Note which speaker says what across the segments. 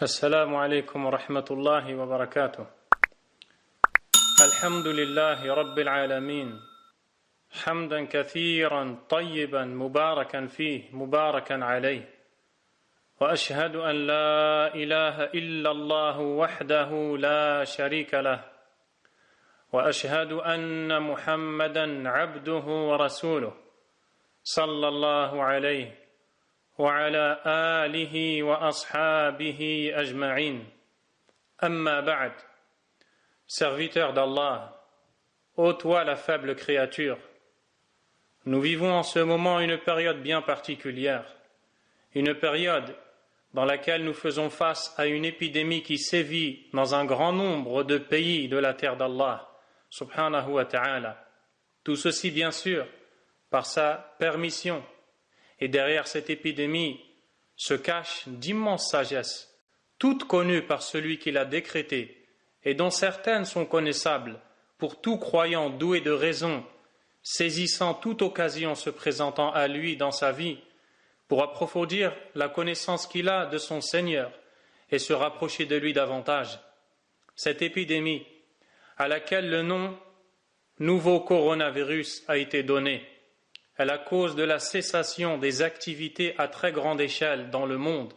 Speaker 1: السلام عليكم ورحمة الله وبركاته. الحمد لله رب العالمين حمدا كثيرا طيبا مباركا فيه مباركا عليه، وأشهد أن لا إله إلا الله وحده لا شريك له، وأشهد أن محمدا عبده ورسوله صلى الله عليه وعلى آله وأصحابه أجمعين. أما بعد. Serviteur d'Allah, ô toi la faible créature, nous vivons en ce moment une période bien particulière, une période dans laquelle nous faisons face à une épidémie qui sévit dans un grand nombre de pays de la terre d'Allah, subhanahu wa ta'ala. Tout ceci bien sûr par sa permission. Et derrière cette épidémie se cache d'immenses sagesses, toutes connues par celui qui l'a décrétée, et dont certaines sont connaissables pour tout croyant doué de raison, saisissant toute occasion se présentant à lui dans sa vie, pour approfondir la connaissance qu'il a de son Seigneur et se rapprocher de lui davantage. Cette épidémie, à laquelle le nom nouveau coronavirus a été donné, est la cause de la cessation des activités à très grande échelle dans le monde.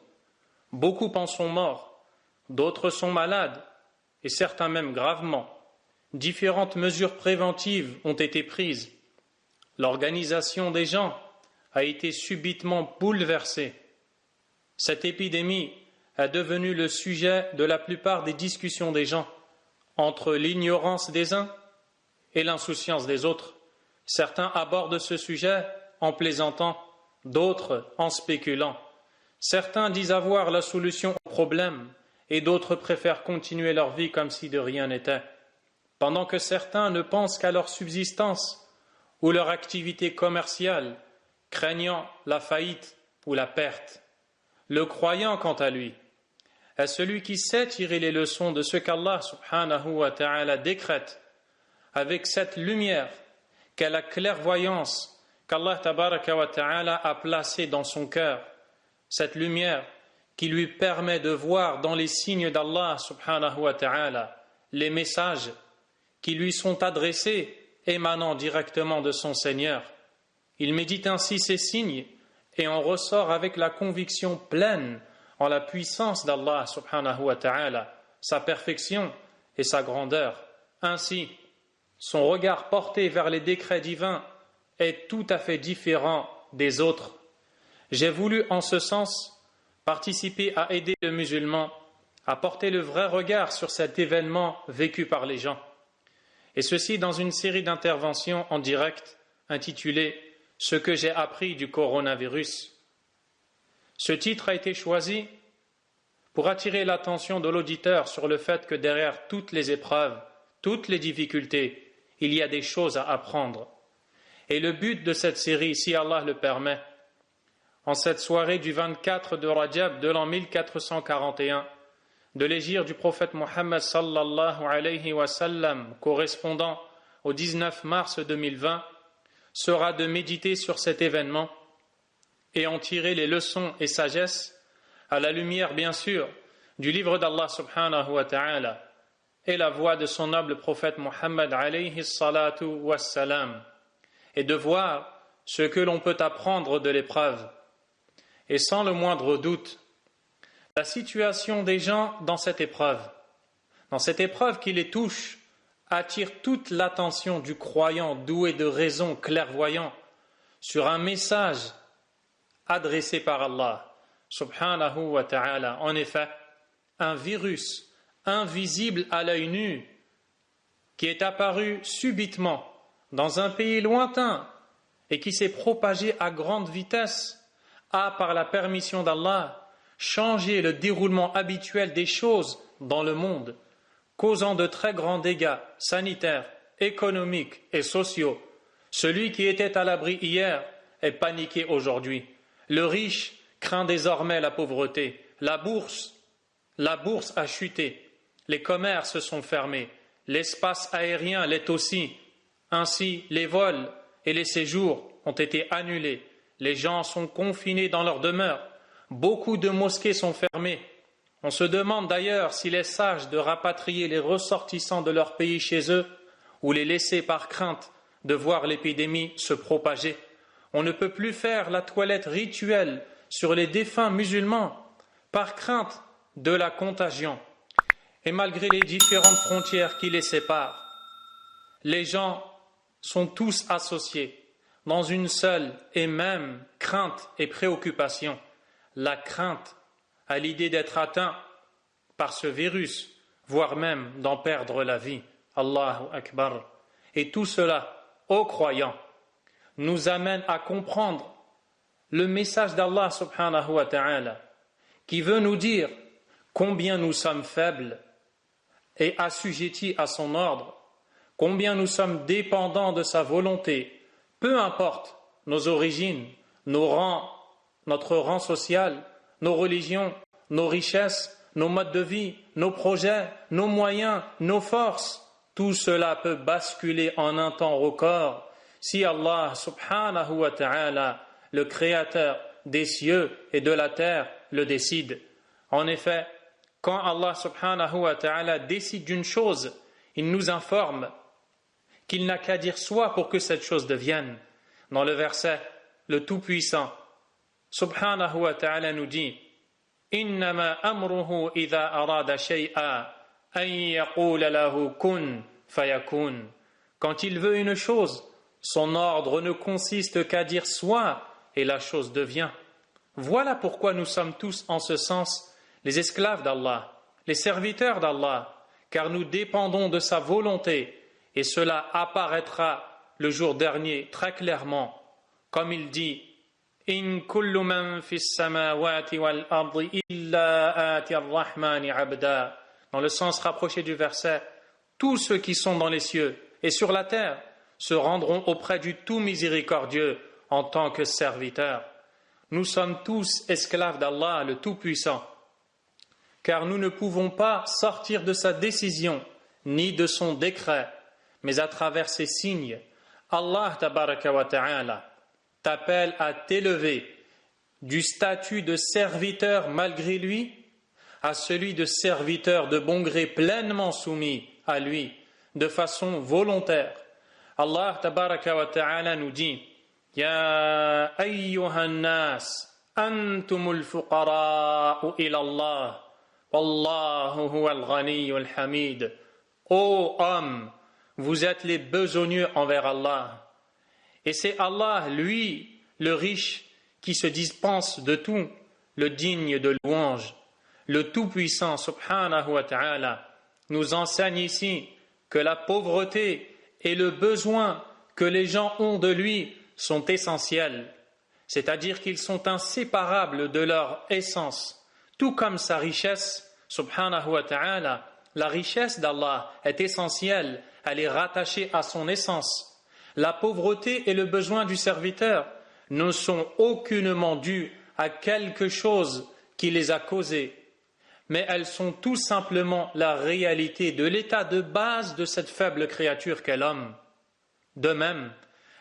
Speaker 1: Beaucoup en sont morts, d'autres sont malades, et certains même gravement. Différentes mesures préventives ont été prises. L'organisation des gens a été subitement bouleversée. Cette épidémie est devenue le sujet de la plupart des discussions des gens, entre l'ignorance des uns et l'insouciance des autres. Certains abordent ce sujet en plaisantant, d'autres en spéculant. Certains disent avoir la solution au problème et d'autres préfèrent continuer leur vie comme si de rien n'était, pendant que certains ne pensent qu'à leur subsistance ou leur activité commerciale, craignant la faillite ou la perte. Le croyant, quant à lui, est celui qui sait tirer les leçons de ce qu'Allah subhanahu wa ta'ala décrète avec cette lumière qu'est la clairvoyance qu'Allah tabaraka wa ta'ala a placée dans son cœur, cette lumière qui lui permet de voir dans les signes d'Allah subhanahu wa ta'ala les messages qui lui sont adressés émanant directement de son Seigneur. Il médite ainsi ces signes et en ressort avec la conviction pleine en la puissance d'Allah subhanahu wa ta'ala, sa perfection et sa grandeur. Ainsi, son regard porté vers les décrets divins est tout à fait différent des autres. J'ai voulu en ce sens participer à aider le musulman à porter le vrai regard sur cet événement vécu par les gens. Et ceci dans une série d'interventions en direct intitulée « Ce que j'ai appris du coronavirus ». Ce titre a été choisi pour attirer l'attention de l'auditeur sur le fait que derrière toutes les épreuves, toutes les difficultés, il y a des choses à apprendre. Et le but de cette série, si Allah le permet, en cette soirée du 24 de Rajab de l'an 1441, de l'hégire du prophète Mohammed sallallahu alayhi wa sallam, correspondant au 19 mars 2020, sera de méditer sur cet événement et en tirer les leçons et sagesses à la lumière, bien sûr, du livre d'Allah subhanahu wa ta'ala et la voix de son noble prophète Mohammed alayhi salatu wassalam, et de voir ce que l'on peut apprendre de l'épreuve. Et sans le moindre doute, la situation des gens dans cette épreuve qui les touche, attire toute l'attention du croyant doué de raison, clairvoyant, sur un message adressé par Allah subhanahu wa ta'ala. En effet, un virus invisible à l'œil nu, qui est apparu subitement dans un pays lointain et qui s'est propagé à grande vitesse, a, par la permission d'Allah, changé le déroulement habituel des choses dans le monde, causant de très grands dégâts sanitaires, économiques et sociaux. Celui qui était à l'abri hier est paniqué aujourd'hui. Le riche craint désormais la pauvreté. La bourse a chuté. Les commerces sont fermés, l'espace aérien l'est aussi. Ainsi, les vols et les séjours ont été annulés. Les gens sont confinés dans leur demeure. Beaucoup de mosquées sont fermées. On se demande d'ailleurs s'il est sage de rapatrier les ressortissants de leur pays chez eux ou les laisser par crainte de voir l'épidémie se propager. On ne peut plus faire la toilette rituelle sur les défunts musulmans par crainte de la contagion. Et malgré les différentes frontières qui les séparent, les gens sont tous associés dans une seule et même crainte et préoccupation, la crainte à l'idée d'être atteint par ce virus, voire même d'en perdre la vie. Allahu Akbar. Et tout cela, ô croyants, nous amène à comprendre le message d'Allah subhanahu wa ta'ala, qui veut nous dire combien nous sommes faibles et assujettis à son ordre, combien nous sommes dépendants de sa volonté, peu importe nos origines, nos rangs, notre rang social, nos religions, nos richesses, nos modes de vie, nos projets, nos moyens, nos forces. Tout cela peut basculer en un temps record si Allah subhanahu wa ta'ala, le créateur des cieux et de la terre, le décide. En effet, quand Allah subhanahu wa ta'ala décide d'une chose, il nous informe qu'il n'a qu'à dire soit pour que cette chose devienne. Dans le verset, le Tout-Puissant subhanahu wa ta'ala nous dit Innama amruhu idha arada shay'a an yaqula lahu kun fayakun. Quand il veut une chose, son ordre ne consiste qu'à dire soit et la chose devient. Voilà pourquoi nous sommes tous en ce sens les esclaves d'Allah, les serviteurs d'Allah, car nous dépendons de sa volonté et cela apparaîtra le jour dernier très clairement, comme il dit In kullu man fis samawati wal ardi illa ati ar-rahmani abda. Dans le sens rapproché du verset, tous ceux qui sont dans les cieux et sur la terre se rendront auprès du tout miséricordieux en tant que serviteurs. Nous sommes tous esclaves d'Allah, le Tout-Puissant, car nous ne pouvons pas sortir de sa décision ni de son décret, mais à travers ses signes. Allah tabaraka wa ta'ala t'appelle à t'élever du statut de serviteur malgré lui à celui de serviteur de bon gré pleinement soumis à lui de façon volontaire. Allah tabaraka wa ta'ala nous dit Ya ayyuhan nas antumul fuqara'u ila Allah wallahu huwal ghaniyyul hamid. Ô hommes, vous êtes les besogneux envers Allah. Et c'est Allah, lui, le riche, qui se dispense de tout, le digne de louange. Le Tout-Puissant, subhanahu wa ta'ala, nous enseigne ici que la pauvreté et le besoin que les gens ont de lui sont essentiels, c'est-à-dire qu'ils sont inséparables de leur essence, tout comme sa richesse, subhanahu wa ta'ala. La richesse d'Allah est essentielle, elle est rattachée à son essence. La pauvreté et le besoin du serviteur ne sont aucunement dus à quelque chose qui les a causés, mais elles sont tout simplement la réalité de l'état de base de cette faible créature qu'est l'homme. De même,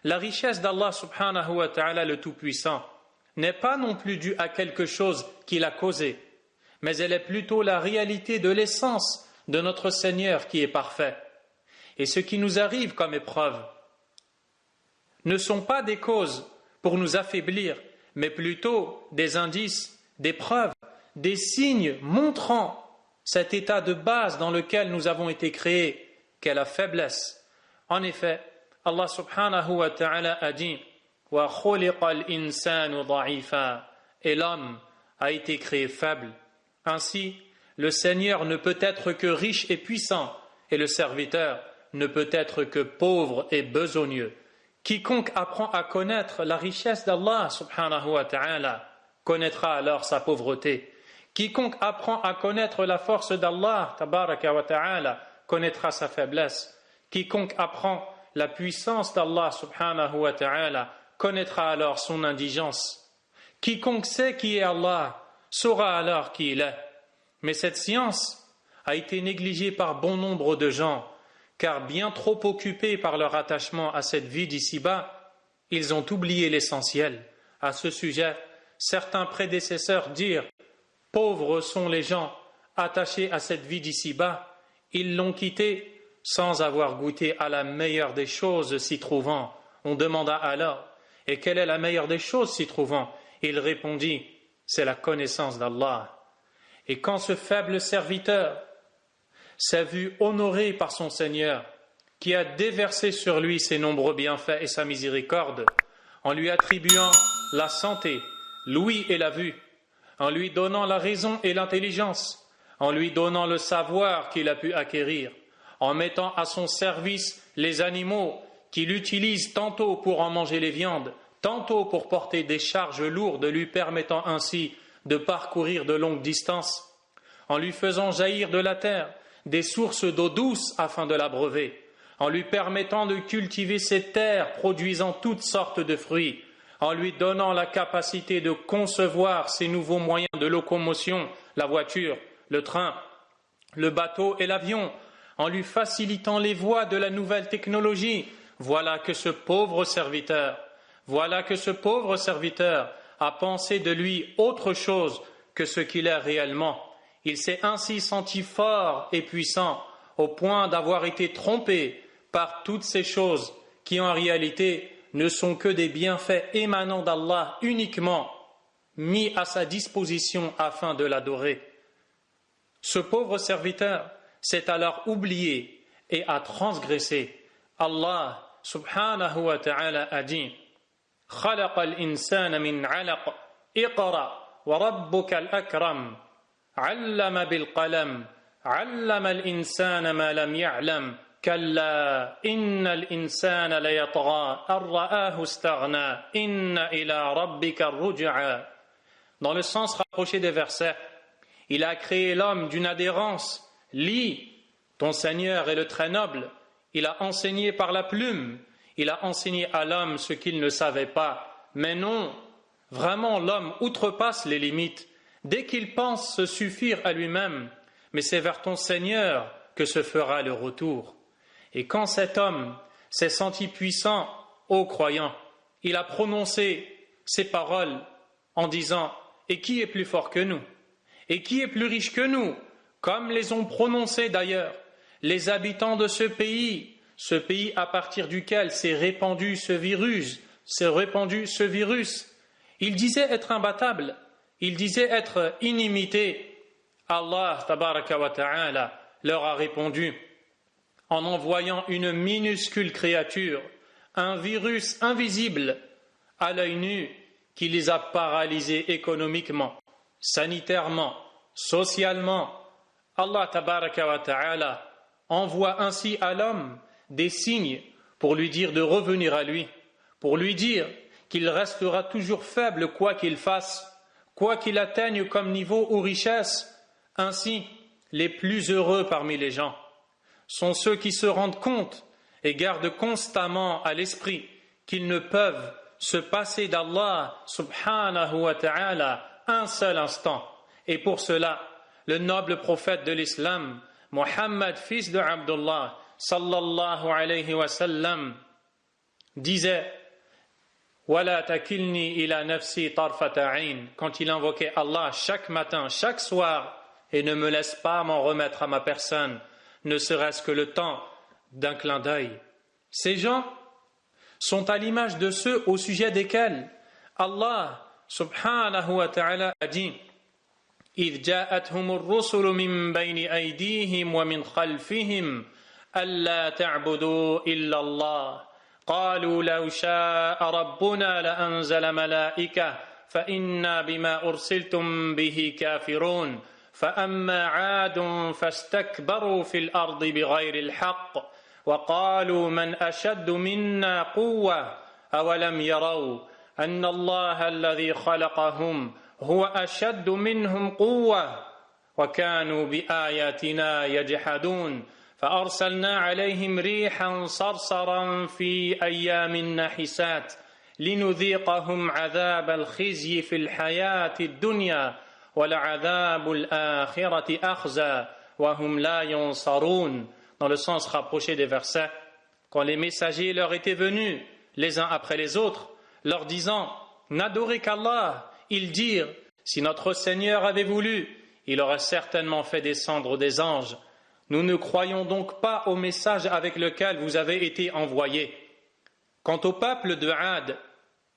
Speaker 1: la richesse d'Allah subhanahu wa ta'ala le Tout-Puissant n'est pas non plus due à quelque chose qui l'a causé, mais elle est plutôt la réalité de l'essence de notre Seigneur qui est parfait. Et ce qui nous arrive comme épreuve ne sont pas des causes pour nous affaiblir, mais plutôt des indices, des preuves, des signes montrant cet état de base dans lequel nous avons été créés, qu'est la faiblesse. En effet, Allah subhanahu wa ta'ala a dit « Wa khuliqal insanu dha'ifa » et l'homme a été créé faible. Ainsi, le Seigneur ne peut être que riche et puissant, et le serviteur ne peut être que pauvre et besogneux. Quiconque apprend à connaître la richesse d'Allah subhanahu wa ta'ala connaîtra alors sa pauvreté. Quiconque apprend à connaître la force d'Allah tabaraka wa ta'ala connaîtra sa faiblesse. Quiconque apprend la puissance d'Allah subhanahu wa ta'ala connaîtra alors son indigence. Quiconque sait qui est Allah saura alors qui il est. Mais cette science a été négligée par bon nombre de gens, car bien trop occupés par leur attachement à cette vie d'ici-bas, ils ont oublié l'essentiel. À ce sujet, certains prédécesseurs dirent « Pauvres sont les gens attachés à cette vie d'ici-bas, ils l'ont quittée sans avoir goûté à la meilleure des choses s'y trouvant. On demanda alors, et quelle est la meilleure des choses s'y trouvant? Il répondit, c'est la connaissance d'Allah. Et quand ce faible serviteur s'est vu honoré par son Seigneur, qui a déversé sur lui ses nombreux bienfaits et sa miséricorde, en lui attribuant la santé, l'ouïe et la vue, en lui donnant la raison et l'intelligence, en lui donnant le savoir qu'il a pu acquérir, en mettant à son service les animaux qu'il utilise tantôt pour en manger les viandes, tantôt pour porter des charges lourdes lui permettant ainsi de parcourir de longues distances, en lui faisant jaillir de la terre des sources d'eau douce afin de l'abreuver, en lui permettant de cultiver ces terres produisant toutes sortes de fruits, en lui donnant la capacité de concevoir ces nouveaux moyens de locomotion, la voiture, le train, le bateau et l'avion, en lui facilitant les voies de la nouvelle technologie, voilà que ce pauvre serviteur a pensé de lui autre chose que ce qu'il est réellement. Il s'est ainsi senti fort et puissant au point d'avoir été trompé par toutes ces choses qui en réalité ne sont que des bienfaits émanant d'Allah uniquement mis à sa disposition afin de l'adorer. Ce pauvre serviteur s'est alors oublié et a transgressé. Allah subhanahu wa ta'ala a dit خلق الإنسان من علق اقرأ وربك الأكرم علم بالقلم علم الإنسان ما لم يعلم كلا إن الإنسان ليطغى أن رآه استغنى إن إلى ربك الرجعى. Dans le sens rapproché des versets, il a créé l'homme d'une adhérence. Lis, ton Seigneur est le très noble. Il a enseigné par la plume. Il a enseigné à l'homme ce qu'il ne savait pas. Mais non, vraiment l'homme outrepasse les limites dès qu'il pense se suffire à lui-même. Mais c'est vers ton Seigneur que se fera le retour. Et quand cet homme s'est senti puissant, ô croyant, il a prononcé ces paroles en disant « Et qui est plus fort que nous? Et qui est plus riche que nous ?» Comme les ont prononcés d'ailleurs les habitants de ce pays à partir duquel s'est répandu ce virus. Ils disaient être imbattables, ils disaient être inimités. Allah tabaraka wa ta'ala leur a répondu en envoyant une minuscule créature, un virus invisible à l'œil nu qui les a paralysés économiquement, sanitairement, socialement. Allah tabaraka wa ta'ala envoie ainsi à l'homme des signes pour lui dire de revenir à lui, pour lui dire qu'il restera toujours faible quoi qu'il fasse, quoi qu'il atteigne comme niveau ou richesse. Ainsi, les plus heureux parmi les gens sont ceux qui se rendent compte et gardent constamment à l'esprit qu'ils ne peuvent se passer d'Allah subhanahu wa ta'ala un seul instant. Et pour cela, le noble prophète de l'islam, Mohammed, fils de Abdullah, sallallahu alayhi wa sallam, disait Wala takilni ila nafsi tarfata ayn, quand il invoquait Allah chaque matin, chaque soir, et ne me laisse pas m'en remettre à ma personne, ne serait-ce que le temps d'un clin d'œil. Ces gens sont à l'image de ceux au sujet desquels Allah subhanahu wa ta'ala a dit إذ جاءتهم الرسل من بين أيديهم ومن خلفهم ألا تعبدوا إلا الله قالوا لو شاء ربنا لأنزل ملائكة فإنا بما أرسلتم به كافرون فأما عاد فاستكبروا في الأرض بغير الحق وقالوا من أشد منا قوة أولم يروا أن الله الذي خلقهم هو أشد منهم قوة وكانوا بآياتنا يجحدون فأرسلنا عليهم ريحا صرصرا في أيام نحسات لنذيقهم عذاب الخزي في الحياة الدنيا ولعذاب الآخرة أخزى وهم لا ينصرون. Dans le sens rapproché des versets, quand les messagers leur étaient venus les uns après les autres, leur disant « N'adorez qu'Allah », ils dirent « Si notre Seigneur avait voulu, il aurait certainement fait descendre des anges. Nous ne croyons donc pas au message avec lequel vous avez été envoyés. Quant au peuple de Had,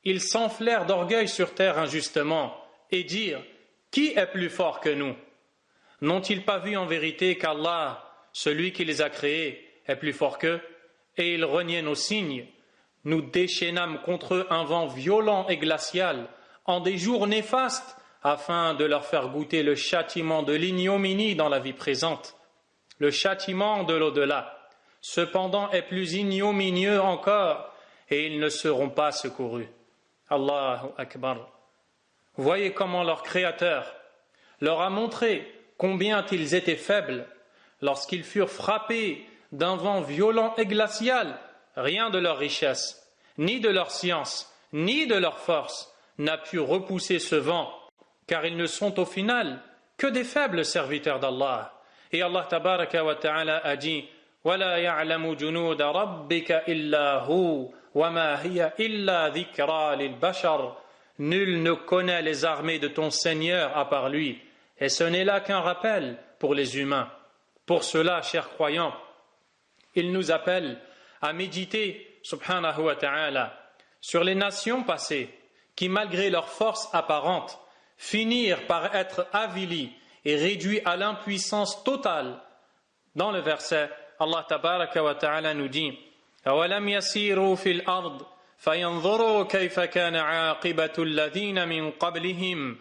Speaker 1: ils s'enflèrent d'orgueil sur terre injustement et dirent « Qui est plus fort que nous ?» N'ont-ils pas vu en vérité qu'Allah, celui qui les a créés, est plus fort qu'eux? Et ils reniaient nos signes. Nous déchaînâmes contre eux un vent violent et glacial, en des jours néfastes, afin de leur faire goûter le châtiment de l'ignominie dans la vie présente. Le châtiment de l'au-delà, cependant, est plus ignominieux encore, et ils ne seront pas secourus. Allahu Akbar. Voyez comment leur Créateur leur a montré combien ils étaient faibles lorsqu'ils furent frappés d'un vent violent et glacial. Rien de leur richesse, ni de leur science, ni de leur force n'a pu repousser ce vent, car ils ne sont au final que des faibles serviteurs d'Allah. Et Allah tabaraka wa ta'ala a dit وَلَا يَعْلَمُ جُنُودَ رَبِّكَ إِلَّا هُوَ وَمَا هِيَ إِلَّا ذِكْرَى لِلْبَشَرِ. Nul ne connaît les armées de ton Seigneur à part lui, et ce n'est là qu'un rappel pour les humains. Pour cela, chers croyants, il nous appelle à méditer, subhanahu wa ta'ala, sur les nations passées qui, malgré leur force apparente, finirent par être avilies et réduits à l'impuissance totale. Dans le verset, Allah tabaraka wa ta'ala nous dit أَوَلَمْ يَسِيرُوا فِي الْأَرْضِ فَيَنْظُرُوا كَيْفَ كَانَ عَاقِبَةُ الَّذِينَ مِنْ قَبْلِهِمْ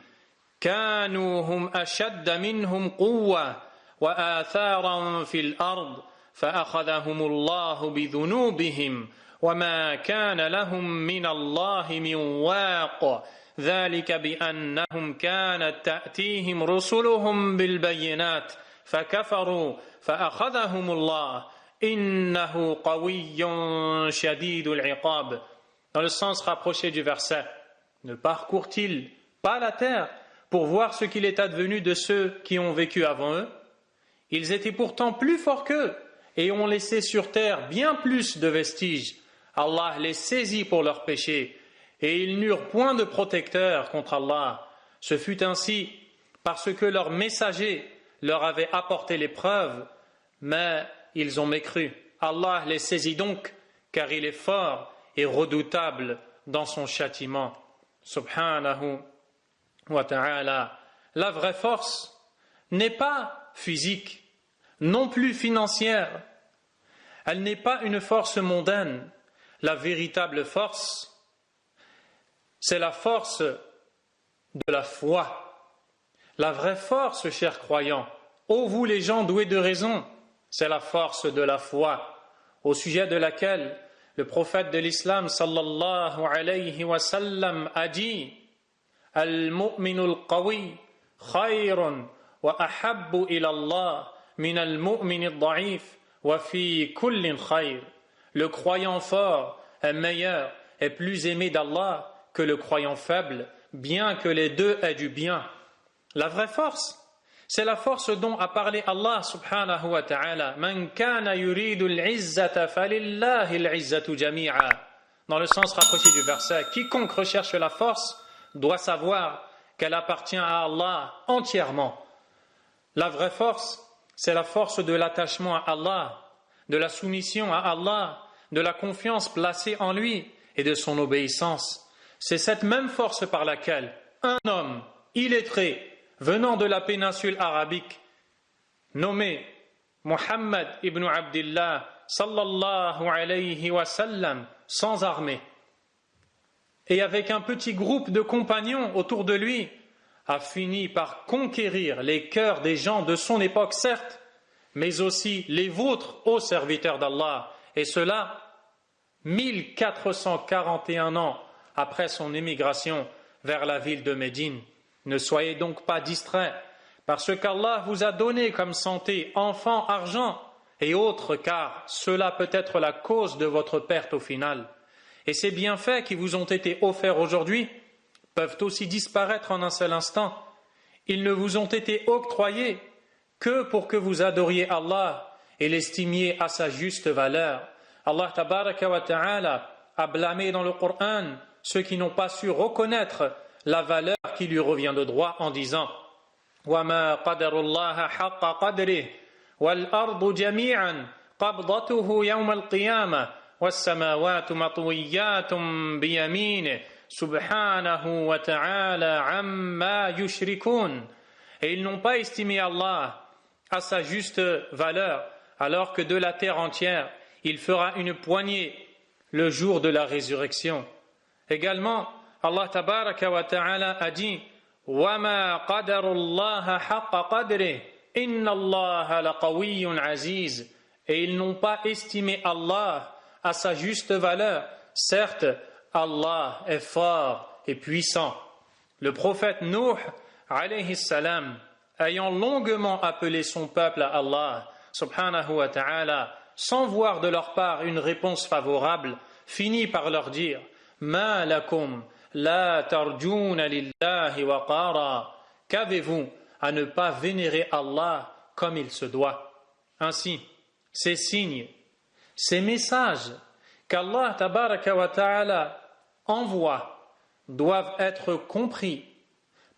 Speaker 1: كَانُوا هُمْ أَشَدَّ مِنْهُمْ قُوَّةً وَآثَارًا فِي الْأَرْضِ فَأَخَذَهُمُ اللَّهُ بِذُنُوبِهِمْ وَمَا كَانَ لَهُم مِّنَ اللَّهِ مِن وَاقٍ ذَلِكَ بِأَنَّهُمْ كَانَتْ تَأْتِيهِمْ رُسُلُهُم بِالْبَيِّنَاتِ فَكَفَرُوا فَأَخَذَهُمُ اللَّهُ إِنَّهُ قَوِيٌّ شَدِيدُ الْعِقَابِ. Dans le sens rapproché du verset, ne parcourent-ils pas la terre pour voir ce qu'il est advenu de ceux qui ont vécu avant eux? Ils étaient pourtant plus forts qu'eux et ont laissé sur terre bien plus de vestiges. Allah les saisit pour leurs péchés et ils n'eurent point de protecteur contre Allah. Ce fut ainsi parce que leurs messagers leur avaient apporté les preuves, mais ils ont mécru. Allah les saisit donc, car il est fort et redoutable dans son châtiment. Subhanahu wa ta'ala. La vraie force n'est pas physique, non plus financière. Elle n'est pas une force mondaine. La véritable force, c'est la force de la foi. La vraie force, chers croyants, ô vous les gens doués de raison, c'est la force de la foi, au sujet de laquelle le prophète de l'islam sallallahu alayhi wa sallam a dit Al-mu'minu al-qawi khayrun wa ahabbu ila Allah min al-mu'min al-da'if wa fi kullin khayr. Le croyant fort est meilleur et plus aimé d'Allah que le croyant faible, bien que les deux aient du bien. La vraie force, c'est la force dont a parlé Allah subhanahu wa ta'ala. Man kana yuridu al-izzata falillahi al-izzatu jami'a. Dans le sens rapproché du verset, quiconque recherche la force doit savoir qu'elle appartient à Allah entièrement. La vraie force, c'est la force de l'attachement à Allah, de la soumission à Allah, de la confiance placée en lui et de son obéissance. C'est cette même force par laquelle un homme illettré venant de la péninsule arabique, nommé Muhammad ibn Abdillah sallallahu alayhi wa sallam, sans armée, et avec un petit groupe de compagnons autour de lui, a fini par conquérir les cœurs des gens de son époque, certes, mais aussi les vôtres, ô serviteurs d'Allah, et cela 1441 ans après son émigration vers la ville de Médine. Ne soyez donc pas distraits par ce qu'Allah vous a donné comme santé, enfants, argent et autres, car cela peut être la cause de votre perte au final. Et ces bienfaits qui vous ont été offerts aujourd'hui peuvent aussi disparaître en un seul instant. Ils ne vous ont été octroyés que pour que vous adoriez Allah et l'estimiez à sa juste valeur. Allah tabaraka wa ta'ala a blâmé dans le Coran ceux qui n'ont pas su reconnaître la valeur qui lui revient de droit en disant وما قدر الله حق قدره والأرض جميعا قبضته يوم القيامة والسماوات مطويات بيمينه سبحانه وتعالى عما يشركون. Et ils n'ont pas estimé Allah à sa juste valeur, alors que de la terre entière, il fera une poignée le jour de la résurrection. Également, Allah tabaraka wa ta'ala a dit وَمَا قَدَرُ اللَّهَ حَقَّ قَدْرِهِ إِنَّ اللَّهَ لَقَوِيٌّ عَزِيزٌ. Et ils n'ont pas estimé Allah à sa juste valeur. Certes, Allah est fort et puissant. Le prophète Nuh, alayhi salam, ayant longuement appelé son peuple à Allah, subhanahu wa ta'ala, sans voir de leur part une réponse favorable, finit par leur dire « Ma lakum la tarjuna lillahi waqara » Qu'avez-vous à ne pas vénérer Allah comme il se doit? Ainsi, ces signes, ces messages qu'Allah tabaraka wa ta'ala envoie doivent être compris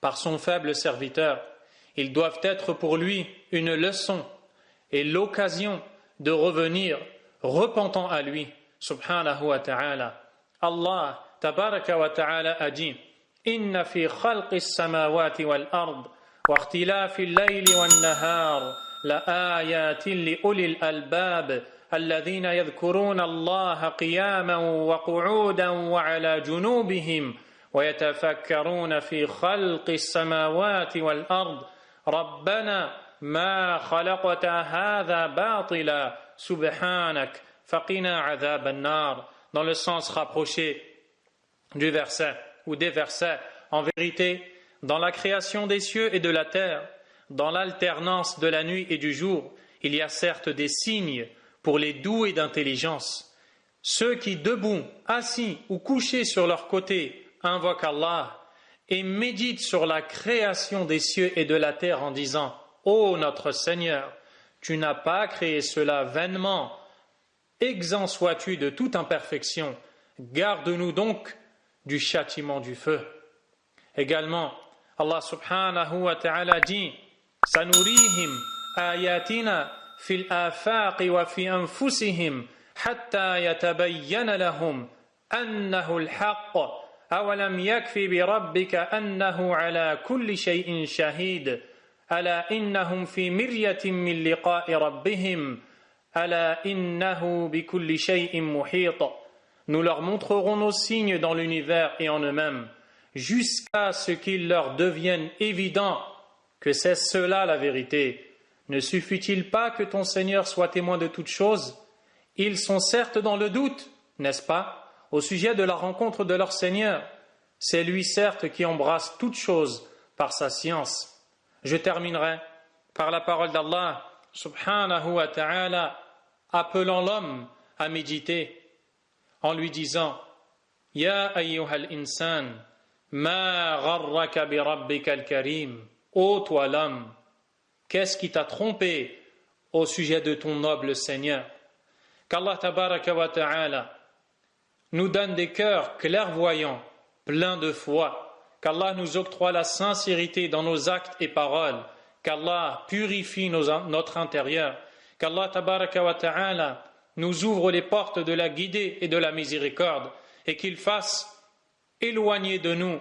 Speaker 1: par son faible serviteur. Ils doivent être pour lui une leçon et l'occasion de revenir repentant à lui, subhanahu wa ta'ala. Allah tabaraka wa ta'ala a dit Inna fi khalqis samawati wal ard wa ikhtilafi al-layli wan nahar la ayatin li ulil albab الذين يذكرون الله قياما وقعودا وعلى جنوبهم ويتفكرون في خلق السماوات والأرض ربنا ما خلقت هذا باطلا سبحانك فقنا عذاب النار. Dans le sens rapproché du verset ou des versets, en vérité, dans la création des cieux et de la terre, dans l'alternance de la nuit et du jour, il y a certes des signes pour les doués d'intelligence. Ceux qui, debout, assis ou couchés sur leur côté, invoquent Allah et méditent sur la création des cieux et de la terre en disant « Ô notre Seigneur, tu n'as pas créé cela vainement, exempt sois-tu de toute imperfection, garde-nous donc du châtiment du feu. » Également, Allah subhanahu wa ta'ala dit « Sanurihim ayatina » في الآفاق وفي أنفسهم حتى يتبين لهم أنه الحق أولم يكفي بربك أنه على كل شيء شهيد ألا إنهم في مرية من لقاء ربهم ألا إنه بكل شيء محيط. Nous leur montrerons nos signes dans l'univers et en eux-mêmes jusqu'à ce qu'il leur devienne évident que c'est cela la vérité. Ne suffit-il pas que ton Seigneur soit témoin de toutes choses? Ils sont certes dans le doute, n'est-ce pas, au sujet de la rencontre de leur Seigneur. C'est lui certes qui embrasse toutes choses par sa science. Je terminerai par la parole d'Allah, subhanahu wa ta'ala, appelant l'homme à méditer, en lui disant « Ya ayyuhal insan, ma gharraka bi rabbika al-karim » Ô toi l'homme, qu'est-ce qui t'a trompé au sujet de ton noble Seigneur? Qu'Allah tabaraka wa ta'ala nous donne des cœurs clairvoyants, pleins de foi, qu'Allah nous octroie la sincérité dans nos actes et paroles, qu'Allah purifie notre intérieur, qu'Allah tabaraka wa ta'ala nous ouvre les portes de la guidée et de la miséricorde et qu'il fasse éloigner de nous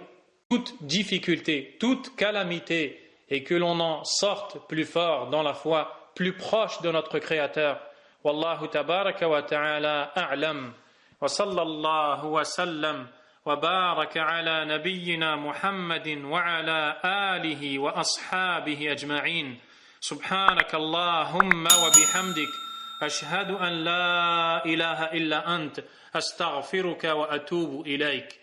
Speaker 1: toute difficulté, toute calamité et que l'on en sorte plus fort dans la foi, plus proche de notre Créateur. Wallahu tabaraka wa ta'ala a'lam. Wa sallallahu wa sallam wa baraka ala nabiyyina Muhammadin wa ala alihi wa ashabihi ajma'in. Subhanaka Allahumma wa bihamdik. Ashhadu an la ilaha illa ant. Astaghfiruka wa atubu ilayk.